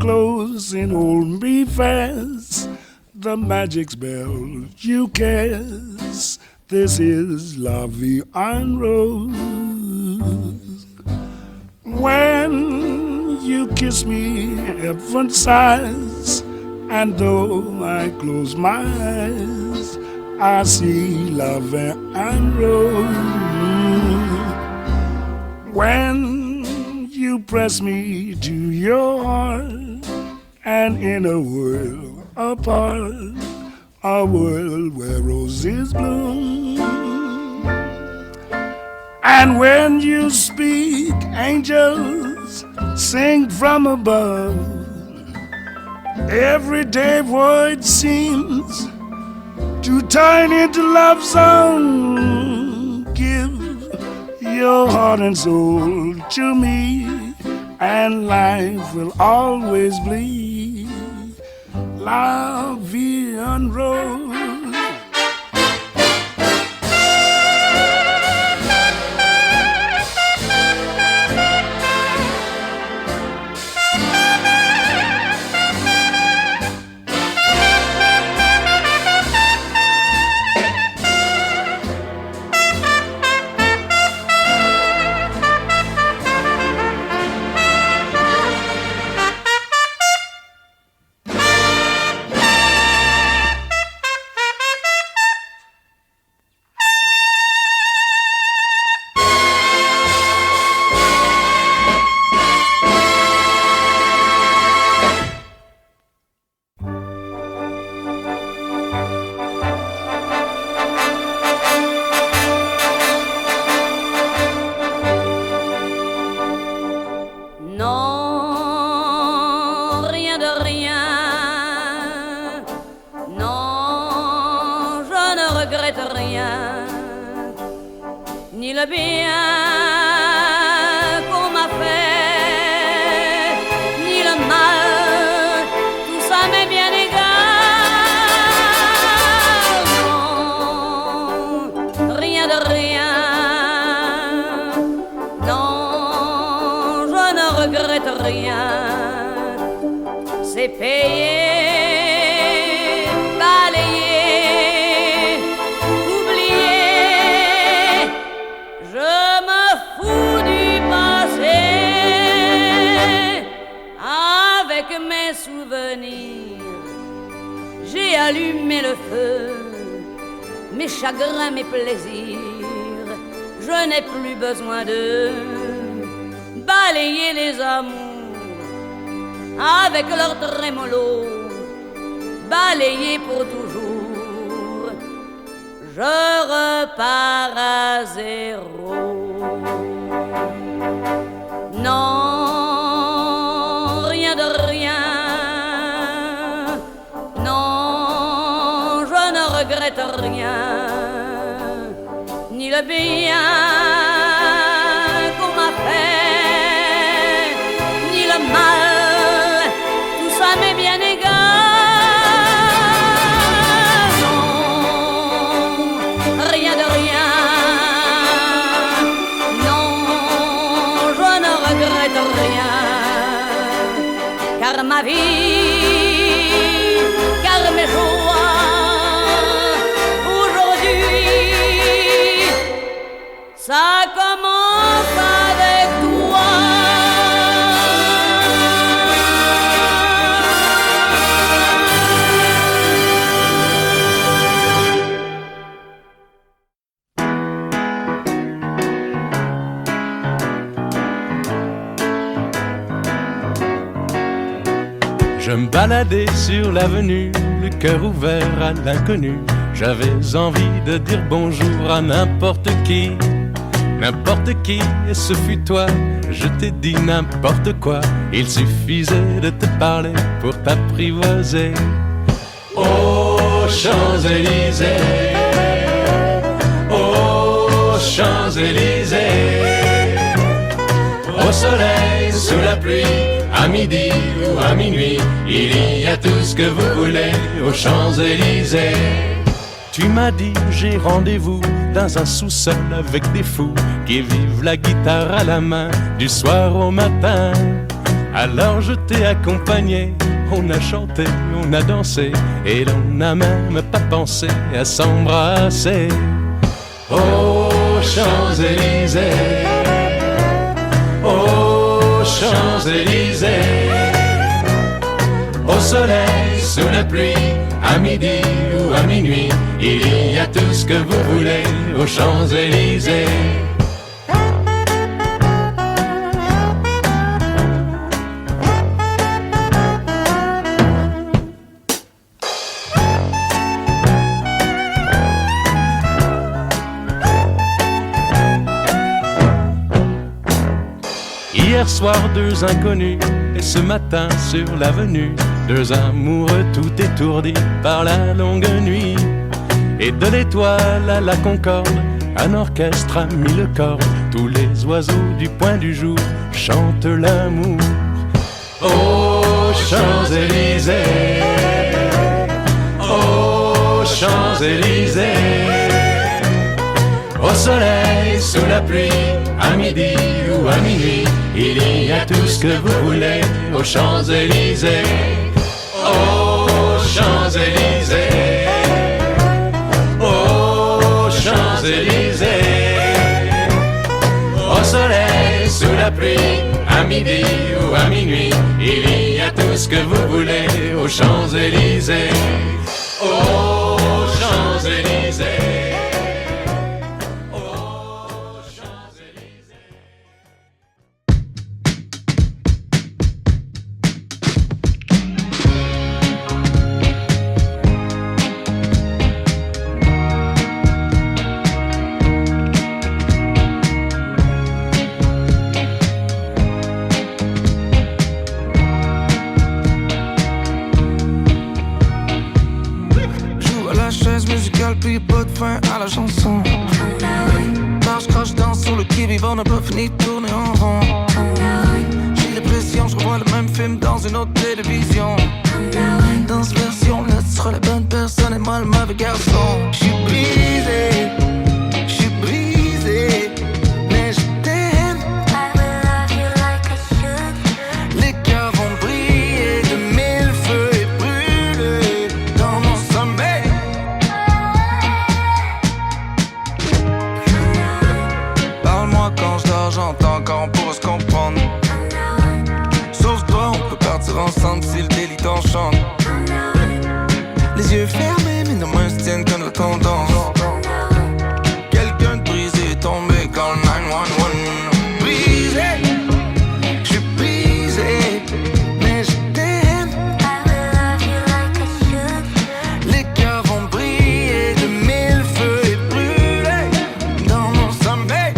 close and hold me fast. The magic spell you cast. This is La Vie en Rose. When you kiss me, heaven sighs, and though I close my eyes, I see La Vie en Rose. When you press me to your heart, and in a world apart, a world where roses bloom. And when you speak, angels sing from above. Everyday void seems to turn into love song. Give your heart and soul to me, and life will always be La Vie en Rose. Mes plaisirs, je n'ai plus besoin de balayer les amours avec leur trémolo, balayer pour toujours. Je repars à zéro. Non, rien de rien. Non, je ne regrette rien. Ni le bien qu'on m'a fait, ni le mal, tout ça m'est bien égal. Non, rien de rien. Non, je ne regrette rien. Car ma vie, car mes joies, ça commence avec toi. Je me baladais sur l'avenue, le cœur ouvert à l'inconnu. J'avais envie de dire bonjour à n'importe qui. N'importe qui, et ce fut toi, je t'ai dit n'importe quoi. Il suffisait de te parler pour t'apprivoiser. Aux Champs-Élysées, aux Champs-Élysées, au soleil, sous la pluie, à midi ou à minuit, il y a tout ce que vous voulez aux Champs-Élysées. Tu m'as dit j'ai rendez-vous dans un sous-sol avec des fous qui vivent la guitare à la main du soir au matin. Alors je t'ai accompagné, on a chanté, on a dansé, et l'on n'a même pas pensé à s'embrasser. Aux Champs-Élysées, aux Champs-Élysées, au soleil, sous la pluie, à midi ou à minuit, il y a tout ce que vous voulez aux Champs-Élysées. Hier soir, deux inconnus, et ce matin sur l'avenue, deux amoureux tout étourdis par la longue nuit. Et de l'étoile à la Concorde, un orchestre a mis le corps. Tous les oiseaux du point du jour chantent l'amour. Aux Champs-Élysées, aux Champs-Élysées, au soleil, sous la pluie, à midi ou à minuit, il y a tout ce que vous voulez aux Champs-Élysées. Aux Champs-Élysées, aux Champs-Élysées, au soleil, sous la pluie, à midi ou à minuit, il y a tout ce que vous voulez aux Champs-Élysées. Aux Champs-Élysées. Puis pas de fin à la chanson. Marche, crache, danse sur le qui-vivant, on n'a pas fini de tourner en rond. J'ai l'impression, je revois le même film dans une autre télévision. Dans cette version-là, tu seras la bonne personne et moi le mauvais garçon. J'suis brisé, j'suis brisé, mais je t'aime. I will love you like I should. Les cœurs vont briller de mille feux et brûler dans mon sommeil. Quand je dors, j'entends qu'on pourra se comprendre. Sauf toi, on peut partir ensemble si le délit t'enchante. Les yeux fermés, mais nos mains se tiennent comme la tendance. Quelqu'un de brisé est tombé quand le 911. Brisé, je suis brisé, mais je t'aime. I will love you like I should. Les cœurs vont briller de mille feux et brûler dans mon sommeil.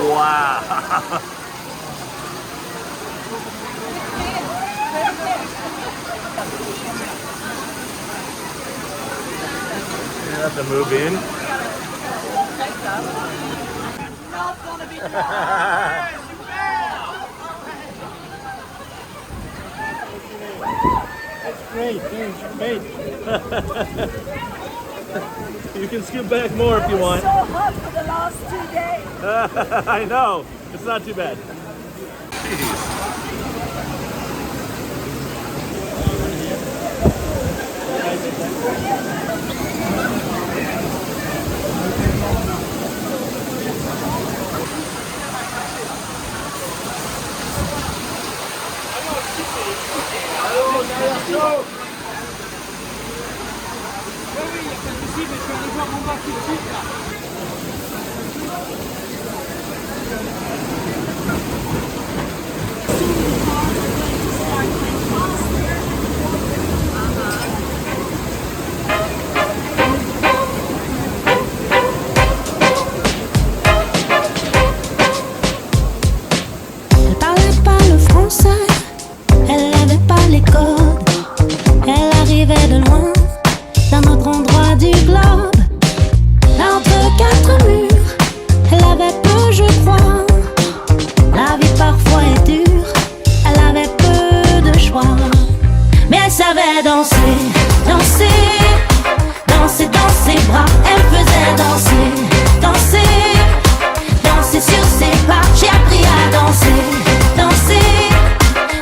Wow. You have to move in. That's great, thanks, great. You can scoot back more if you want. So hot for the last 2 days. I know, it's not too bad. Elle parlait pas le français, elle n'avait pas les codes. Elle arrivait de loin, d'un autre endroit du globe. Là entre quatre murs, elle avait peu, je crois. La vie parfois est dure, elle avait peu de choix. Mais elle savait danser, danser, danser dans ses bras. Elle faisait danser, danser, danser sur ses pas. J'ai appris à danser, danser,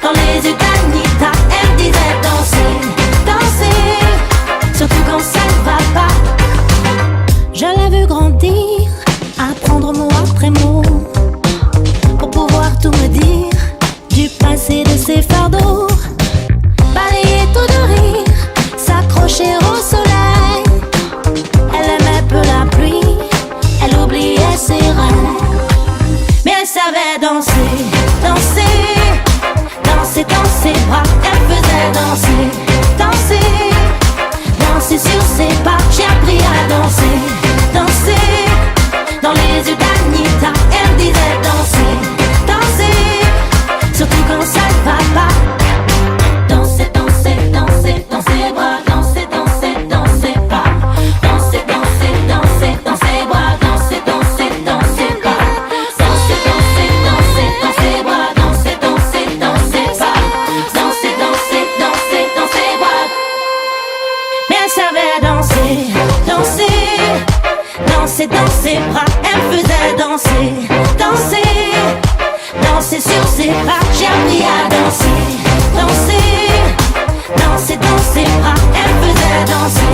dans les yeux d'Anita. Elle disait danser, danser, surtout quand ça ne va pas. Je l'ai vu grandir, apprendre mot après mot, pour pouvoir tout me dire, du passé de ses fardeaux. Balayer tout de rire, s'accrocher au soleil. Elle aimait peu la pluie, elle oubliait ses rêves. Mais elle savait danser, danser, danser dans ses bras. Elle faisait danser, danser, danser sur ses pas. J'ai appris à danser, danser, dans les yeux d'Anita. Elle disait danser, danser, surtout quand ça ne va pas. Danser, danser, danser, dans ses bras. Danser, danser, danser pas. Danser, danser, danser, dans ses bras. Danser, danser, danser pas. Danser, danser, danser, dans ses bras. Danser, danser, danser pas. Danser, danser, danser, dans ses bras. Mais elle savait danser, danser, danser dans ses bras. Elle faisait danser, danser, danser sur ses pas. J'ai appris à danser, danser, danser dans ses bras. Elle faisait danser.